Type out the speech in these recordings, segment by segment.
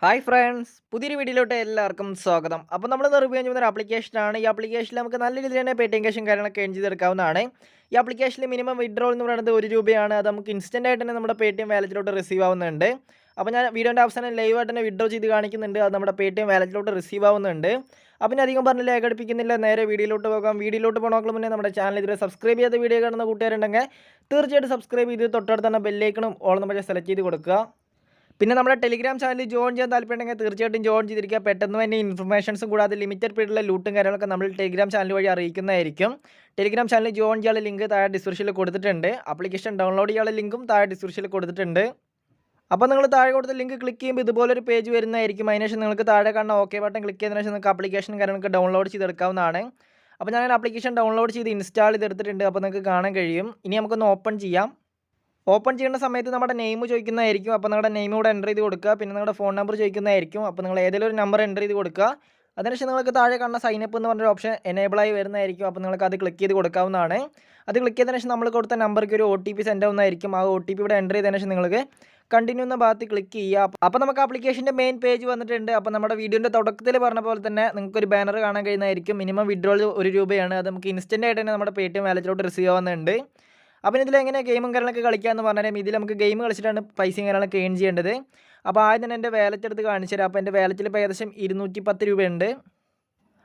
Hi friends, പുതിയൊരു വീഡിയോയിലോട്ട് എല്ലാവർക്കും സ്വാഗതം. അപ്പോൾ നമ്മൾ റിവ്യൂ ചെയ്യുന്ന ഒരു ആപ്ലിക്കേഷനാണ്. ഈ ആപ്ലിക്കേഷനിൽ നമുക്ക് നല്ല രീതിയിൽ തന്നെ പേടിഎം ക്യാഷും കാര്യങ്ങളൊക്കെ ഏൺ ചെയ്തെടുക്കാവുന്നതാണ്. ഈ ആപ്ലിക്കേഷനിൽ മിനിമം വിഡ്രോൾ എന്ന് പറയുന്നത് ₹1 അത് നമുക്ക് ഇൻസ്റ്റൻ്റ് ആയിട്ട് തന്നെ നമ്മുടെ പേടിഎം വാലറ്റിലോട്ട് റിസീവ് ആവുന്നുണ്ട്. അപ്പോൾ ഞാൻ വീഡിയോൻ്റെ അവസാനം ലൈവായിട്ട് തന്നെ വിഡ്രോ ചെയ്ത് കാണിക്കുന്നുണ്ട്. അത് നമ്മുടെ പേടിഎം വാലറ്റിലോട്ട് റിസീവ് ആവുന്നുണ്ട്. അപ്പോൾ ഞാൻ അധികം പറഞ്ഞ് ലാഗ് അടിപ്പിക്കുന്നില്ല, നേരെ വീഡിയോയിലോട്ട് പോകാം. വീഡിയോയിലോട്ട് പോകണമെങ്കിൽ മുന്നേ നമ്മുടെ ചാനൽ ഇതുവരെ സബ്സ്ക്രൈബ് ചെയ്ത വീഡിയോ കാണുന്ന കൂട്ടുകാരുണ്ടെങ്കിൽ തീർച്ചയായിട്ടും സബ്സ്ക്രൈബ് ചെയ്ത് തൊട്ടടുത്ത് തന്നെ ബെല്ലൈക്കണും ഓൾ നമ്മൾ സെലക്ട് ചെയ്ത് കൊടുക്കുക. പിന്നെ നമ്മുടെ ടെലിഗ്രാം ചാനലിൽ ജോയിൻ ചെയ്യാൻ താല്പര്യമുണ്ടെങ്കിൽ തീർച്ചയായിട്ടും ജോയിൻ ചെയ്തിരിക്കുക. പെട്ടെന്ന് തന്നെ ഇൻഫർമേഷൻസും കൂടാതെ ലിമിറ്റഡ് പീരീഡിലെ ലൂട്ടും കാര്യങ്ങളൊക്കെ നമ്മൾ ടെലിഗ്രാം ചാനൽ വഴി അറിയിക്കുന്നതായിരിക്കും. ടെലിഗ്രാം ചാനലിൽ ജോയിൻ ചെയ്യാനുള്ള ലിങ്ക് താഴെ ഡിസ്ക്രിപ്ഷനിൽ കൊടുത്തിട്ടുണ്ട്. ആപ്ലിക്കേഷൻ ഡൗൺലോഡ് ചെയ്യാനുള്ള ലിങ്കും താഴെ ഡിസ്ക്രിപ്ഷനിൽ കൊടുത്തിട്ടുണ്ട്. അപ്പോൾ നിങ്ങൾ താഴെ കൊടുത്ത ലിങ്ക് ക്ലിക്ക് ചെയ്യുമ്പോൾ ഇതുപോലൊരു പേജ് വരുന്നതായിരിക്കും. അതിനുശേഷം നിങ്ങൾക്ക് താഴെ കാണുന്ന ഓക്കെ ബട്ടൺ ക്ലിക്ക് ചെയ്തതിനു ശേഷം നിങ്ങൾക്ക് ആപ്ലിക്കേഷൻ കാര്യങ്ങളൊക്കെ ഡൗൺലോഡ് ചെയ്തെടുക്കാവുന്നതാണ്. അപ്പോൾ ഞാൻ ആപ്ലിക്കേഷൻ ഡൗൺലോഡ് ചെയ്ത് ഇൻസ്റ്റാൾ ചെയ്തെടുത്തിട്ടുണ്ട്. അപ്പോൾ നിങ്ങൾക്ക് കാണാൻ കഴിയും. ഇനി നമുക്കൊന്ന് ഓപ്പൺ ചെയ്യാം. ഓപ്പൺ ചെയ്യുന്ന സമയത്ത് നമ്മുടെ നെയിം ചോദിക്കുന്നതായിരിക്കും. അപ്പോൾ നിങ്ങളുടെ നെയിം കൂടെ എൻ്റർ ചെയ്ത് കൊടുക്കുക. പിന്നെ നിങ്ങളുടെ ഫോൺ നമ്പർ ചോദിക്കുന്നതായിരിക്കും. അപ്പോൾ നിങ്ങൾ ഏതെങ്കിലും ഒരു നമ്പർ എൻ്റർ ചെയ്ത് കൊടുക്കുക. അതിനുശേഷം നിങ്ങൾക്ക് താഴെ കാണുന്ന സൈനപ്പ് എന്ന് പറഞ്ഞൊരു ഓപ്ഷൻ എനേബിളായി വരുന്നതായിരിക്കും. അപ്പോൾ നിങ്ങൾക്ക് അത് ക്ലിക്ക് ചെയ്ത് കൊടുക്കാവുന്നതാണ്. അത് ക്ലിക്ക് ചെയ്തതിനു ശേഷം നമ്മൾ കൊടുത്ത നമ്പർക്ക് ഒരു OTP സെൻഡ് ആവുന്നതായിരിക്കും. ആ OTP ഇവിടെ എൻ്റർ ചെയ്തതിനു ശേഷം നിങ്ങൾക്ക് കണ്ടിന്യൂ എന്ന ഭാഗത്ത് ക്ലിക്ക് ചെയ്യുക. അപ്പോൾ നമുക്ക് ആപ്ലിക്കേഷൻ്റെ മെയിൻ പേജ് വന്നിട്ടുണ്ട്. അപ്പോൾ നമ്മുടെ വീഡിയോൻ്റെ തുടക്കത്തിൽ പറഞ്ഞ പോലെ തന്നെ നിങ്ങൾക്കൊരു ബാനർ കാണാൻ കഴിയുന്നതായിരിക്കും. Minimum withdrawal ₹1. അത് നമുക്ക് ഇൻസ്റ്റൻ്റ് ആയിട്ട് തന്നെ നമ്മുടെ പേടിഎം വാലറ്റിലോട്ട് റിസീവ് ആവുന്നുണ്ട്. അപ്പോൾ ഇതിലെങ്ങനെ ഗെയിമും കാര്യങ്ങളൊക്കെ കളിക്കാമെന്ന് പറഞ്ഞാൽ ഇതിൽ നമുക്ക് ഗെയിം കളിച്ചിട്ടാണ് പൈസയും കാര്യങ്ങളൊക്കെ ഏൺ ചെയ്യേണ്ടത്. അപ്പോൾ ആദ്യം തന്നെ എൻ്റെ വാലറ്റ് എടുത്ത് കാണിച്ചു തരാം. അപ്പോൾ എൻ്റെ വാലറ്റിൽ ഇപ്പോൾ ഏകദേശം ₹210 ഉണ്ട്.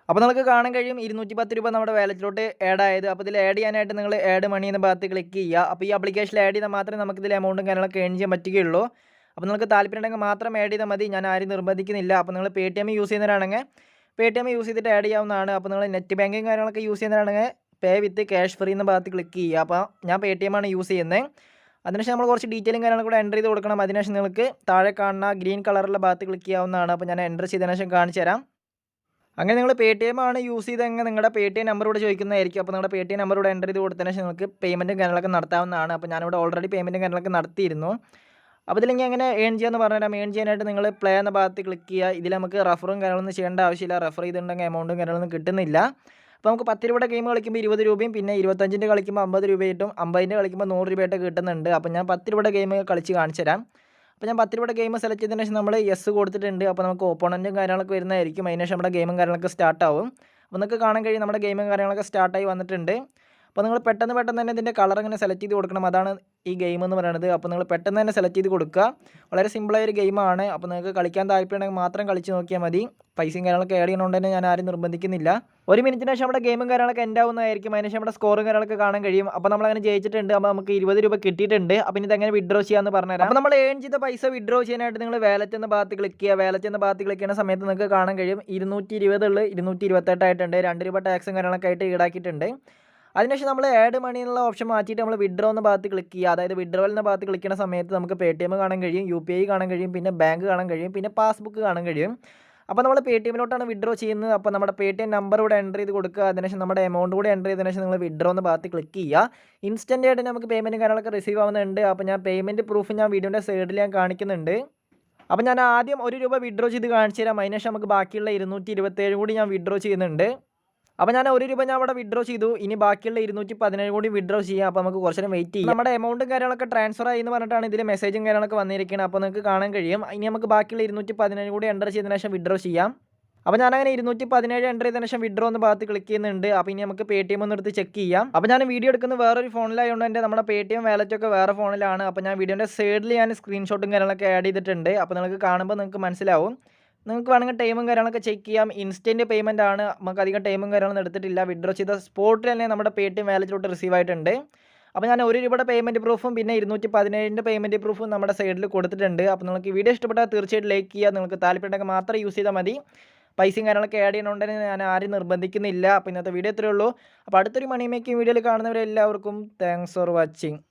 അപ്പോൾ നമുക്ക് കാണാൻ കഴിയും ₹210 നമ്മുടെ വാലറ്റിലോട്ട് ആഡ് ആയത്. അപ്പോൾ ഇതിൽ ആഡ് ചെയ്യാനായിട്ട് നിങ്ങൾ ആഡ് മണി എന്ന ഭാഗത്ത് ക്ലിക്ക് ചെയ്യുക. അപ്പോൾ ഈ ആപ്ലിക്കേഷനിൽ ആഡ് ചെയ്താൽ മാത്രമേ നമുക്ക് ഇതിൽ എമൗണ്ടും കാര്യങ്ങളൊക്കെ ഏൺ ചെയ്യാൻ പറ്റുകയുള്ളൂ. അപ്പോൾ നിങ്ങൾക്ക് താല്പര്യം ഉണ്ടെങ്കിൽ മാത്രം ആഡ് ചെയ്താൽ മതി. ഞാൻ ആരും നിർബന്ധിക്കുന്നില്ല. അപ്പോൾ നിങ്ങൾ പേടിഎം യൂസ് ചെയ്യുന്നവരാണെങ്കിൽ പേടിഎം യൂസ് ചെയ്തിട്ട് ആഡ് ചെയ്യാവുന്നതാണ്. അപ്പോൾ നിങ്ങൾ നെറ്റ് ബാങ്കിങ് കാര്യങ്ങളൊക്കെ യൂസ് ചെയ്യുന്നവരാണെങ്കിൽ പേ വിത്ത് ക്യാഷ് ഫ്രീ എന്ന ഭാഗത്ത് ക്ലിക്ക് ചെയ്യുക. അപ്പോൾ ഞാൻ പേടിഎം ആണ് യൂസ് ചെയ്യുന്നത്. അതിനുശേഷം നമ്മൾ കുറച്ച് ഡീറ്റെയിലും കാര്യങ്ങളും കൂടെ എൻ്റർ ചെയ്ത് കൊടുക്കണം. അതിനുശേഷം നിങ്ങൾക്ക് താഴെ കാണുന്ന ഗ്രീൻ കളറുള്ള ഭാഗത്ത് ക്ലിക്ക് ചെയ്യാവുന്നതാണ്. അപ്പോൾ ഞാൻ എൻ്റർ ചെയ്തതിനു ശേഷം കാണിച്ചു തരാം. അങ്ങനെ നിങ്ങൾ പേടിഎം ആണ് യൂസ് ചെയ്തെങ്കിൽ നിങ്ങളുടെ പേടിഎം നമ്പർ ഇവിടെ ചോദിക്കുന്നതായിരിക്കും. അപ്പോൾ നിങ്ങളുടെ പേടിഎം നമ്പർ ഇവിടെ എൻ്റർ ചെയ്ത് കൊടുത്തതിനു ശേഷം നിങ്ങൾക്ക് പേയ്മെൻറ്റും കാര്യങ്ങളൊക്കെ നടത്താവുന്നതാണ്. അപ്പോൾ ഞാനിവിടെ ഓൾറെഡി പേയ്മെൻറ്റും കാര്യങ്ങളൊക്കെ നടത്തിയിരുന്നു. അപ്പോൾ ഇതിലെങ്കിൽ എങ്ങനെ ഏൺ ചെയ്യാമെന്ന് പറഞ്ഞുതരാം. ഏൺ ചെയ്യാനായിട്ട് നിങ്ങൾ പ്ലേ എന്ന ഭാഗത്ത് ക്ലിക്ക് ചെയ്യുക. ഇതിൽ നമുക്ക് റഫറും കാര്യങ്ങളൊന്നും ചെയ്യേണ്ട ആവശ്യമില്ല. റഫർ ചെയ്തിട്ടുണ്ടെങ്കിൽ എമൗണ്ടും കാര്യങ്ങളൊന്നും കിട്ടുന്നില്ല. അപ്പോൾ നമുക്ക് ₹10 ഗെയിം കളിക്കുമ്പോൾ ₹20, പിന്നെ 25ൻ്റെ കളിക്കുമ്പോൾ ₹50 കിട്ടും, 50ൻ്റെ കളിക്കുമ്പോൾ ₹100 കിട്ടുന്നുണ്ട്. അപ്പോൾ ഞാൻ ₹10 ഗെയിം കളിച്ച് കാണിച്ചു തരാം. അപ്പോൾ ഞാൻ ₹10 ഗെയിം സെലക്ട് ചെയ്തതിന് ശേഷം നമ്മൾ യെസ് കൊടുത്തിട്ടുണ്ട്. അപ്പോൾ നമുക്ക് ഓപ്പോണൻറ്റും കാര്യങ്ങളൊക്കെ വരുന്നതായിരിക്കും. അതിന് ശേഷം നമ്മുടെ ഗെയിമും കാര്യങ്ങളൊക്കെ സ്റ്റാർട്ടാവും. അപ്പോൾ നിങ്ങൾക്ക് കാണാൻ കഴിയും നമ്മുടെ ഗെയിമും കാര്യങ്ങളൊക്കെ സ്റ്റാർട്ടായി വന്നിട്ടുണ്ട്. അപ്പോൾ നിങ്ങൾ പെട്ടെന്ന് തന്നെ ഇതിൻ്റെ കളർ ഇങ്ങനെ സെലക്ട് ചെയ്ത് കൊടുക്കണം. അതാണ് ഈ ഗെയിം എന്ന് പറയുന്നത്. അപ്പോൾ നിങ്ങൾ പെട്ടെന്ന് തന്നെ സെലക്ട് ചെയ്ത് കൊടുക്കുക. വളരെ സിമ്പിളായൊരു ഗെയിമാണ്. അപ്പോൾ നിങ്ങൾക്ക് കളിക്കാൻ താല്പര്യമുണ്ടെങ്കിൽ മാത്രം കളിച്ച് നോക്കിയാൽ മതി. പൈസയും കാര്യങ്ങളൊക്കെ ആഡ് ചെയ്യണോണ്ട് തന്നെ ഞാൻ ആരും നിർബന്ധിക്കുന്നില്ല. 1 മിനിറ്റിന് ശേഷം നമ്മുടെ ഗെയിമും കാര്യങ്ങളൊക്കെ എൻഡ് ആവുന്നതായിരിക്കും. അതിന് ശേഷം നമ്മുടെ സ്കോറും കാര്യങ്ങളൊക്കെ കാണാൻ കഴിയും. അപ്പോൾ നമ്മളങ്ങനെ ജയിച്ചിട്ടുണ്ട്. അപ്പോൾ നമുക്ക് ₹20 കിട്ടിയിട്ടുണ്ട്. അപ്പോൾ ഇനി ഇതെങ്ങനെ വിഡ്രോ ചെയ്യാമെന്ന് പറഞ്ഞുതരാം. അപ്പോൾ നമ്മൾ ഏൺ ചെയ്ത പൈസ വിഡ്രോ ചെയ്യാനായിട്ട് നിങ്ങൾ വാലറ്റ് എന്ന ഭാഗത്ത് ക്ലിക്ക് ചെയ്യുക. വാലറ്റ് എന്ന ഭാഗത്ത് ക്ലിക്ക് ചെയ്യുന്ന സമയത്ത് നിങ്ങൾക്ക് കാണാൻ കഴിയും 220 ഉള്ള 228 ആയിട്ടുണ്ട്. ₹2 ടാക്സും കാര്യങ്ങളൊക്കെ ആയിട്ട് ഈടാക്കിയിട്ടുണ്ട്. അതിനുശേഷം നമ്മൾ ആഡ് മണി എന്നുള്ള ഓപ്ഷൻ മാറ്റിയിട്ട് നമ്മൾ വിഡ്രോ എന്ന ഭാഗത്ത് ക്ലിക്ക് ചെയ്യുക. അതായത് വിഡ്രോവൽ എന്ന ഭാഗത്ത് ക്ലിക്ക് ചെയ്യുന്ന സമയത്ത് നമുക്ക് പേടിഎം കാണാൻ കഴിയും, UPI കാണാൻ കഴിയും, പിന്നെ ബാങ്ക് കാണാൻ കഴിയും, പിന്നെ പാസ്ബുക്ക് കാണാൻ കഴിയും. അപ്പോൾ നമ്മൾ പേടിഎമ്മിലോട്ടാണ് വിഡ്രോ ചെയ്യുന്നത്. അപ്പോൾ നമ്മുടെ പേടിഎം നമ്പർ ഇവിടെ എൻ്റർ ചെയ്ത് കൊടുക്കുക. അതിനുശേഷം നമ്മുടെ എമൗണ്ട് കൂടെ എൻ്റർ ചെയ്തതിനു ശേഷം നിങ്ങൾ വിഡ്രോ എന്ന ഭാഗത്ത് ക്ലിക്ക് ചെയ്യുക. ഇൻസ്റ്റൻ്റ് ആയിട്ട് നമുക്ക് പേയ്മെൻറ്റും കാര്യങ്ങളൊക്കെ റിസീവ് ആവുന്നുണ്ട്. അപ്പോൾ ഞാൻ പേയ്മെൻറ്റ് പ്രൂഫ് ഞാൻ വീഡിയോൻ്റെ സൈഡിൽ ഞാൻ കാണിക്കുന്നുണ്ട്. അപ്പോൾ ഞാൻ ആദ്യം ₹1 വിഡ്രോ ചെയ്ത് കാണിച്ചു തരാം. അതിനുശേഷം നമുക്ക് ബാക്കിയുള്ള 227 കൂടി ഞാൻ വിഡ്രോ ചെയ്യുന്നുണ്ട്. അപ്പോൾ ഞാൻ ₹1 ഞാൻ അവിടെ വിഡ്രോ ചെയ്തു. ഇനി ബാക്കിയുള്ള 217 കൂടി വിഡ്രോ ചെയ്യാം. അപ്പോൾ നമുക്ക് കുറച്ച് നേരം വെയിറ്റ് ചെയ്യാം. നമ്മുടെ എമൗണ്ടും കാര്യങ്ങളൊക്കെ ട്രാൻസ്ഫർ ആയി എന്ന് പറഞ്ഞിട്ടാണ് ഇതിൽ മെസ്സേജും കാര്യങ്ങളൊക്കെ വന്നിരിക്കുന്നത്. അപ്പോൾ നിങ്ങൾക്ക് കാണാൻ കഴിയും. ഇനി നമുക്ക് ബാക്കിയുള്ള 217 കൂടി എൻ്റർ ചെയ്തതിനു ശേഷം വിഡ്രോ ചെയ്യാം. അപ്പോൾ ഞാനങ്ങനെ 217 എൻ്റർ ചെയ്തതിനു ശേഷം വിഡ്രോ എന്ന ഭാഗത്ത് ക്ലിക്ക് ചെയ്യുന്നുണ്ട്. അപ്പോൾ ഇനി നമുക്ക് പേടിഎം ഒന്ന് എടുത്ത് ചെക്ക് ചെയ്യാം. അപ്പോൾ ഞാൻ വീഡിയോ എടുക്കുന്നത് വേറൊരു ഫോണിലായതുകൊണ്ട് എൻ്റെ നമ്മുടെ പേടിഎം വാലറ്റൊക്കെ വേറെ ഫോണിലാണ്. അപ്പോൾ ഞാൻ വീഡിയോൻ്റെ സൈഡിൽ ഞാൻ സ്ക്രീൻഷോട്ടും കാര്യങ്ങളൊക്കെ ആഡ് ചെയ്തിട്ടുണ്ട്. അപ്പോൾ നിങ്ങൾക്ക് കാണുമ്പോൾ നിങ്ങൾക്ക് മനസ്സിലാവും. നിങ്ങൾക്ക് വേണമെങ്കിൽ ടൈമും കാര്യങ്ങളൊക്കെ ചെക്ക് ചെയ്യാം. ഇൻസ്റ്റൻറ്റ് പേയ്മെൻ്റ് ആണ്. നമുക്ക് അധികം ടൈമും കാര്യങ്ങളൊന്നും എടുത്തിട്ടില്ല. വിഡ്രോ ചെയ്ത സ്പോട്ടിൽ തന്നെ നമ്മുടെ പേടിഎം വാലറ്റിലോട്ട് റിസീവ് ആയിട്ടുണ്ട്. അപ്പോൾ ഞാൻ ₹1 പേയ്മെൻറ്റ് പ്രൂഫും പിന്നെ 217ൻ്റെ പേയ്മെൻറ്റ് പ്രൂഫും നമ്മുടെ സൈഡിൽ കൊടുത്തിട്ടുണ്ട്. അപ്പോൾ നിങ്ങൾക്ക് ഈ വീഡിയോ ഇഷ്ടപ്പെട്ടാൽ തീർച്ചയായിട്ടും ലൈക്ക് ചെയ്യുക. നിങ്ങൾക്ക് താല്പര്യമുണ്ടെങ്കിൽ മാത്രം യൂസ് ചെയ്താൽ മതി. പൈസയും കാര്യങ്ങളൊക്കെ ആഡ് ചെയ്യണമെന്നുണ്ടെങ്കിൽ ഞാൻ ആരും നിർബന്ധിക്കുന്നില്ല. അപ്പോൾ ഇന്നത്തെ വീഡിയോ ഇത്രയേ ഉള്ളൂ. അപ്പോൾ അടുത്തൊരു മണി മേക്കിംഗ് വീഡിയോയിൽ കാണുന്നവരെല്ലാവർക്കും താങ്ക്സ് ഫോർ വാച്ചിങ്.